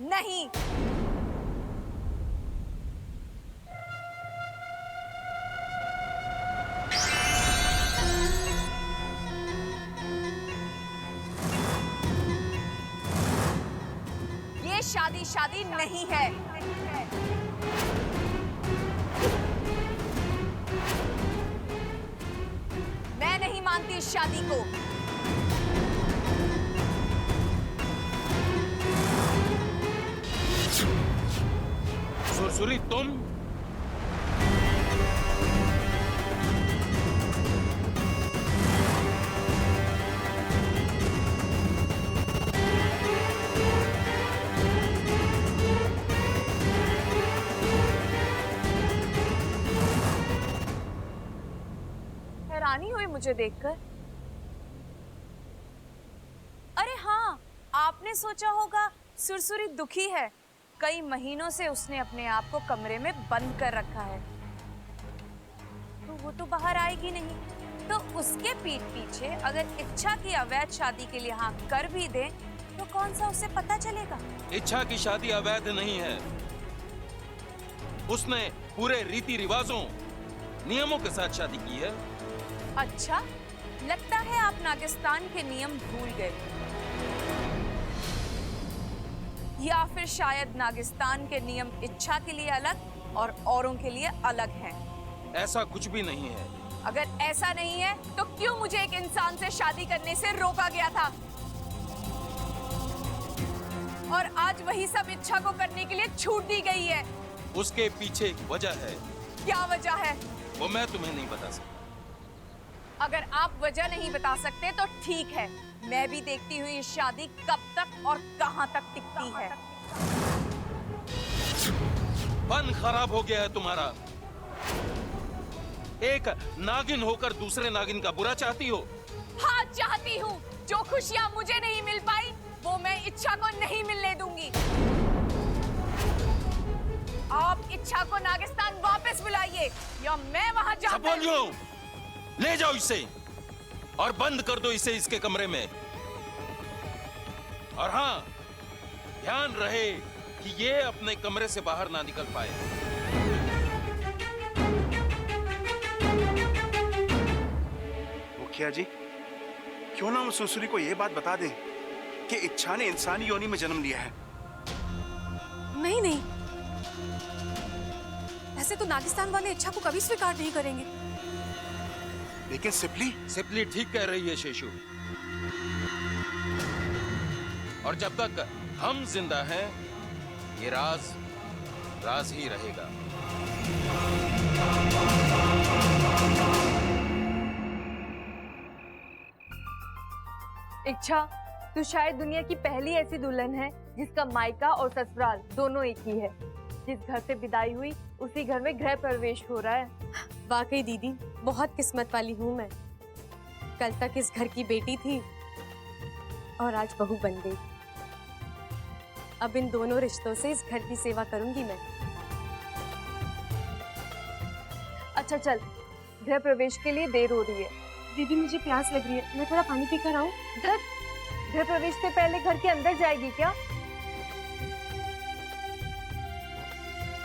नहीं। ये शादी नहीं है। मैं नहीं मानती इस शादी को। सुरसुरी, तुम? हैरानी हुई मुझे देखकर। अरे हाँ, आपने सोचा होगा सुरसुरी दुखी है। कई महीनों से उसने अपने आप को कमरे में बंद कर रखा है, तो वो तो बाहर आएगी नहीं। तो उसके पीठ पीछे अगर इच्छा की अवैध शादी के लिए हाँ कर भी दे तो कौन सा उसे पता चलेगा? इच्छा की शादी अवैध नहीं है। उसने पूरे रीति रिवाजों, नियमों के साथ शादी की है। अच्छा, लगता है आप नागिस्तान के नियम भूल गए, या फिर शायद नागिस्तान के नियम इच्छा के लिए अलग और औरों के लिए अलग हैं। ऐसा कुछ भी नहीं है। अगर ऐसा नहीं है तो क्यों मुझे एक इंसान से शादी करने से रोका गया था? और आज वही सब इच्छा को करने के लिए छूट दी गई है। उसके पीछे एक वजह है। क्या वजह है? वो मैं तुम्हें नहीं बता सकता। अगर आप वजह नहीं बता सकते तो ठीक है, मैं भी देखती हुई ये शादी कब तक और कहां तक टिकती है। मन खराब हो गया है तुम्हारा। एक नागिन होकर दूसरे नागिन का बुरा चाहती हो? हाँ, चाहती हूँ। जो खुशियाँ मुझे नहीं मिल पाई वो मैं इच्छा को नहीं मिलने दूंगी। आप इच्छा को नागिस्तान वापस बुलाइए या मैं वहां जाऊं। ले जाओ इसे और बंद कर दो इसे इसके कमरे में। और हाँ, ध्यान रहे कि ये अपने कमरे से बाहर ना निकल पाए। मुखिया जी, क्यों ना हम सुरसुरी को यह बात बता दें कि इच्छा ने इंसानी योनि में जन्म लिया है। नहीं नहीं, ऐसे तो नागिस्तान वाले इच्छा को कभी स्वीकार नहीं करेंगे। लेकिन सिपली ठीक कह रही है शेषु। और जब तक हम जिंदा हैं, ये राज राज ही रहेगा। इच्छा, तू शायद दुनिया की पहली ऐसी दुल्हन है जिसका मायका और ससुराल दोनों एक ही है। जिस घर से विदाई हुई उसी घर में गृह प्रवेश हो रहा है। वाकई दीदी, बहुत किस्मत वाली हूँ मैं। कल तक इस घर की बेटी थी और आज बहू बन गई। अब इन दोनों रिश्तों से इस घर की सेवा करूंगी मैं। अच्छा चल, गृह प्रवेश के लिए देर हो रही है। दीदी मुझे प्यास लग रही है, मैं थोड़ा पानी पीकर आऊं? धत, गृह प्रवेश से पहले घर के अंदर जाएगी क्या?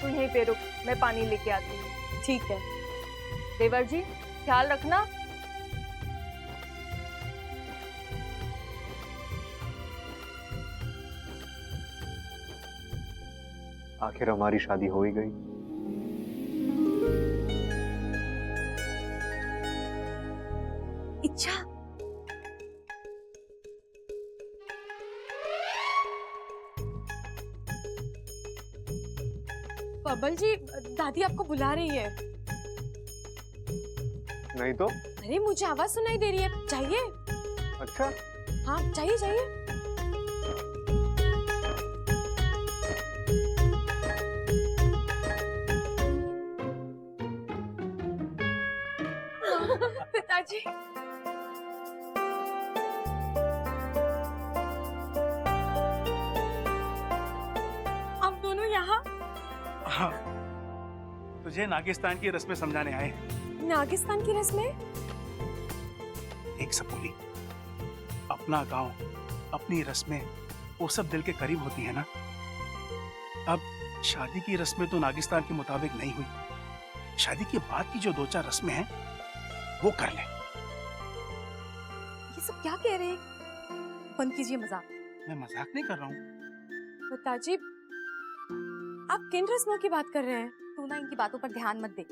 तू यहीं पे रुक, मैं पानी लेके आती हूँ। ठीक है। देवर जी, ख्याल रखना। आखिर हमारी शादी हो ही गई। इच्छा, बबल जी, दादी आपको बुला रही है। नहीं तो? अरे मुझे आवाज सुनाई दे रही है, जाइए। अच्छा, हाँ जाइए जाइए। पिताजी, आप दोनों यहाँ? हाँ, तुझे नागिस्तान की रस्में समझाने आए। नागिस्तान की रस्में? एक सपोली, अपना गांव, अपनी रस्में, वो सब दिल के करीब होती है ना। अब शादी की रस्में तो नागिस्तान के मुताबिक नहीं हुई, शादी के बाद की जो 2-4 रस्में हैं वो कर ले। ये सब क्या कह रहे हैं? बंद कीजिए मजाक। मैं मजाक नहीं कर रहा हूँ। पिताजी, आप किन रस्मों की बात कर रहे हैं? तू ना इनकी बातों पर ध्यान मत दे।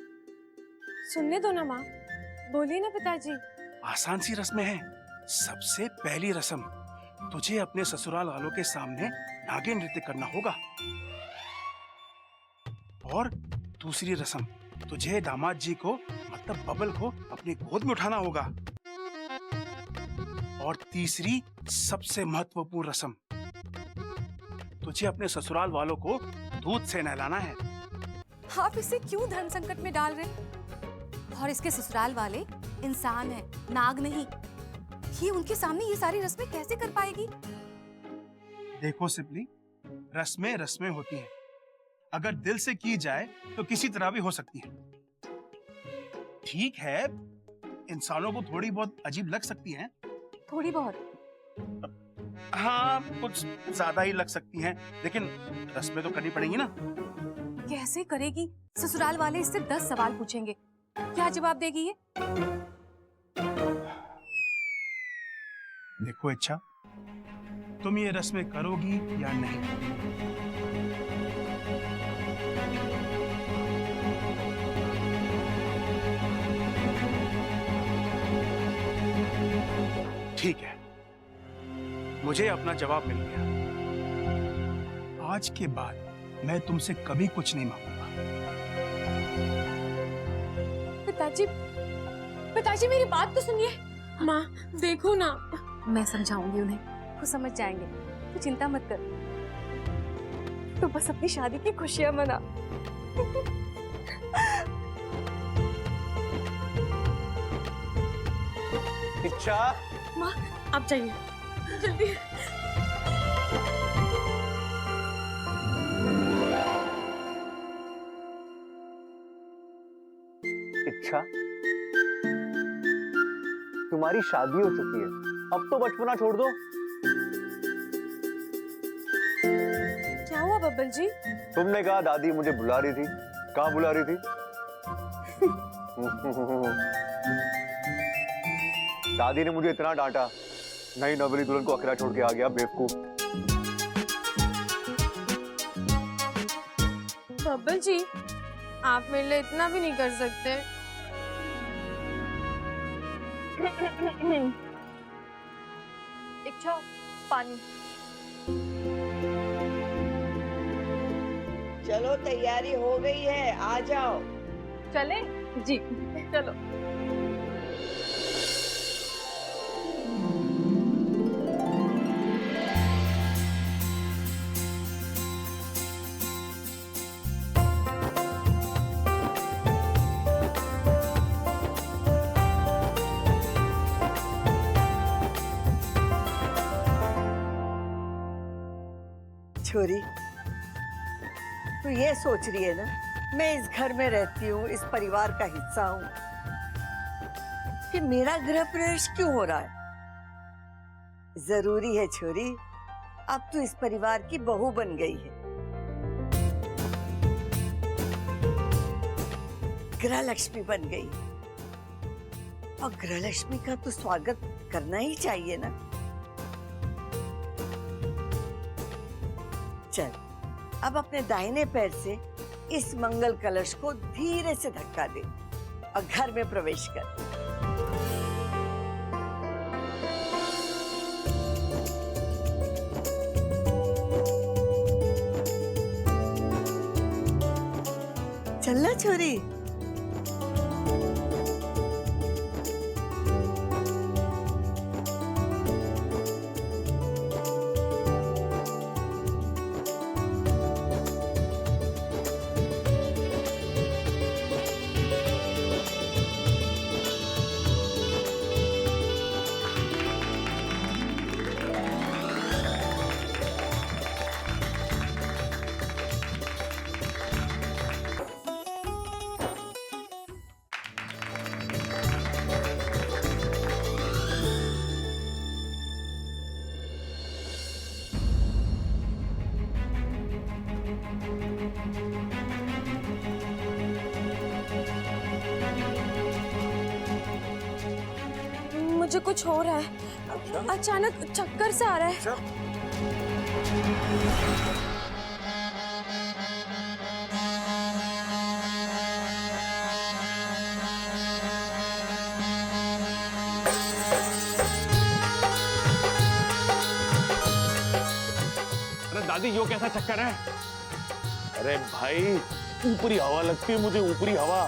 सुनने दो ना माँ, बोलिए ना पिताजी। आसान सी रस्में हैं। सबसे पहली रस्म, तुझे अपने ससुराल वालों के सामने नागिन नृत्य करना होगा। और दूसरी रस्म, तुझे दामाद जी को मतलब बबल को अपनी गोद में उठाना होगा। और तीसरी सबसे महत्वपूर्ण रस्म, तुझे अपने ससुराल वालों को दूध से नहलाना है। आप इसे क्यों धर्म संकट में डाल रहे हैं? और इसके ससुराल वाले इंसान हैं, नाग नहीं। ये उनके सामने ये सारी रस्में कैसे कर पाएगी? देखो सिपली, रस्में रस्में होती हैं। अगर दिल से की जाए तो किसी तरह भी हो सकती है। ठीक है, इंसानों को थोड़ी बहुत अजीब लग सकती हैं। थोड़ी बहुत? हाँ, कुछ ज्यादा ही लग सकती हैं, लेकिन रस्में तो करनी पड़ेंगी ना। कैसे करेगी? ससुराल वाले इससे 10 सवाल पूछेंगे, क्या जवाब देगी ये? देखो इच्छा, तुम ये रस्में करोगी या नहीं? ठीक है, मुझे अपना जवाब मिल गया। आज के बाद मैं तुमसे कभी कुछ नहीं मांगूंगा। पिताजी, पिताजी मेरी बात तो सुनिए। माँ देखो ना। मैं समझाऊंगी उन्हें। वो समझ जाएंगे, तू चिंता मत कर। तो बस अपनी शादी की खुशियां मना। इच्छा, माँ आप जाइए जल्दी। इच्छा, तुम्हारी शादी हो चुकी है, अब तो बचपना छोड़ दो। क्या हुआ बब्बल जी? तुमने कहा दादी मुझे बुला रही थी, कहाँ बुला रही थी? दादी ने मुझे इतना डांटा, नई नवेली दुल्हन को अकेला छोड़ के आ गया, बेवकूफ। बब्बल जी, आप मेरे लिए इतना भी नहीं कर सकते। इच्छा, पानी। चलो तैयारी हो गई है, आ जाओ। चले? जी चलो। छोरी, तू ये सोच रही है ना, मैं इस घर में रहती हूँ, इस परिवार का हिस्सा हूँ, फिर मेरा गृह प्रवेश क्यों हो रहा है? जरूरी है छोरी, अब तू इस परिवार की बहू बन गई है। गृह लक्ष्मी बन गई है। और गृह लक्ष्मी का तो स्वागत करना ही चाहिए ना। चल, अब अपने दाहिने पैर से इस मंगल कलश को धीरे से धक्का दे और घर में प्रवेश कर। चलना छोरी। मुझे कुछ हो रहा है। अचानक चक्कर सा आ रहा है। अरे दादी यो कैसा चक्कर है? अरे भाई ऊपरी हवा लगती है मुझे, ऊपरी हवा।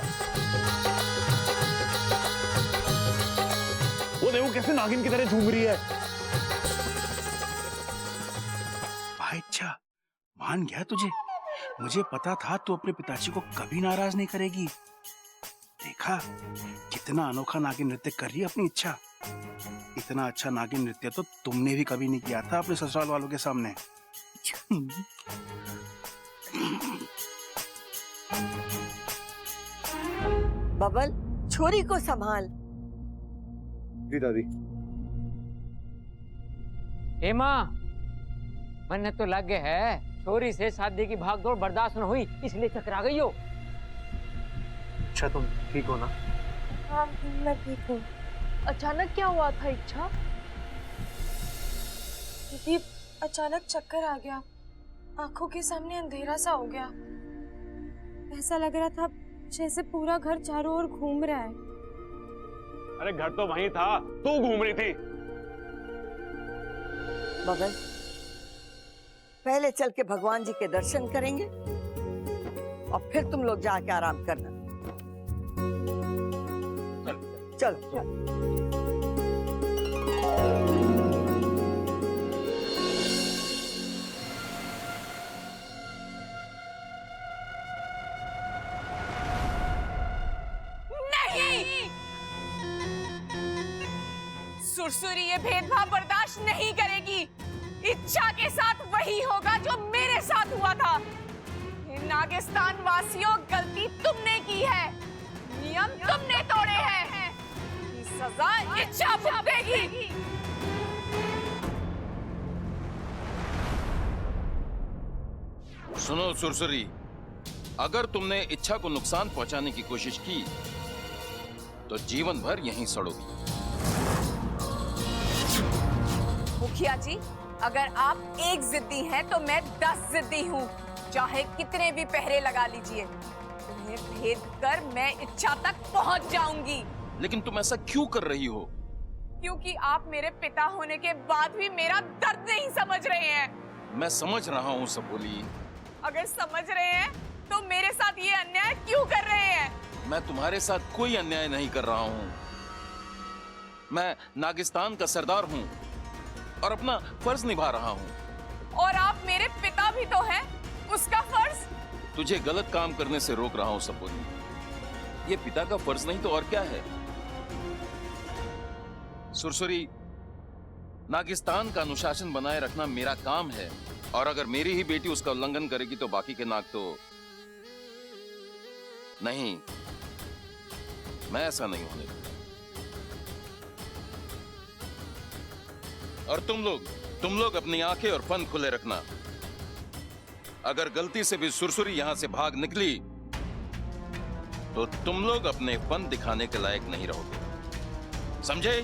वो देखो कैसे नागिन की तरह झूम रही है। भाई अच्छा मान गया तुझे। मुझे पता था तू अपने पिताजी को कभी नाराज नहीं करेगी। देखा कितना अनोखा नागिन नृत्य कर रही है अपनी इच्छा। इतना अच्छा नागिन नृत्य तो तुमने भी कभी नहीं किया था अपने ससुराल वालों के सामने। बबल, छोरी को संभाल। जी दादी। हेमा, मन तो लगे है, छोरी से शादी की भागदौड़ बर्दाश्त न हुई, इसलिए चकरा गई हो। अच्छा तुम ठीक हो ना? हाँ मैं ठीक हूँ। अचानक क्या हुआ था इच्छा? दीदी अचानक चक्कर आ गया, आंखों के सामने अंधेरा सा हो गया। ऐसा लग रहा था जैसे पूरा घर चारों ओर घूम रहा है। अरे घर तो वहीं था, तू घूम रही थी। बबल, पहले चल के भगवान जी के दर्शन करेंगे और फिर तुम लोग जाके आराम करना। चलो। सुरसुरी ये भेदभाव बर्दाश्त नहीं करेगी। इच्छा के साथ वही होगा जो मेरे साथ हुआ था। नागिस्तान वासियों, गलती तुमने की है, नियम तुमने तोड़े हैं। ये सजा इच्छा भुगतेगी। सुनो सुरसुरी, अगर तुमने इच्छा को नुकसान पहुंचाने की कोशिश की तो जीवन भर यहीं सड़ोगी। मुखिया जी, अगर आप एक जिद्दी हैं तो मैं 10 जिद्दी हूँ। चाहे कितने भी पहरे लगा लीजिए, तुम्हें भेद कर मैं इच्छा तक पहुँच जाऊंगी। लेकिन तुम ऐसा क्यों कर रही हो? क्योंकि आप मेरे पिता होने के बाद भी मेरा दर्द नहीं समझ रहे हैं। मैं समझ रहा हूँ सबोली। अगर समझ रहे हैं तो मेरे साथ ये अन्याय क्यों कर रहे हैं? मैं तुम्हारे साथ कोई अन्याय नहीं कर रहा हूँ। मैं नागिस्तान का सरदार हूँ और अपना फर्ज निभा रहा हूँ। और आप मेरे पिता भी तो हैं, उसका फर्ज। तुझे गलत काम करने से रोक रहा हूँ सबोली। ये पिता का फर्ज नहीं तो और क्या है? सुरसुरी, नागिस्तान का अनुशासन बनाए रखना मेरा काम है, और अगर मेरी ही बेटी उसका उल्लंघन करेगी तो बाकी के नाग तो नहीं। मैं ऐसा नहीं होने दूंगा। और तुम लोग अपनी आंखें और फन खुले रखना। अगर गलती से भी सुरसुरी यहां से भाग निकली तो तुम लोग अपने फन दिखाने के लायक नहीं रहोगे, समझे?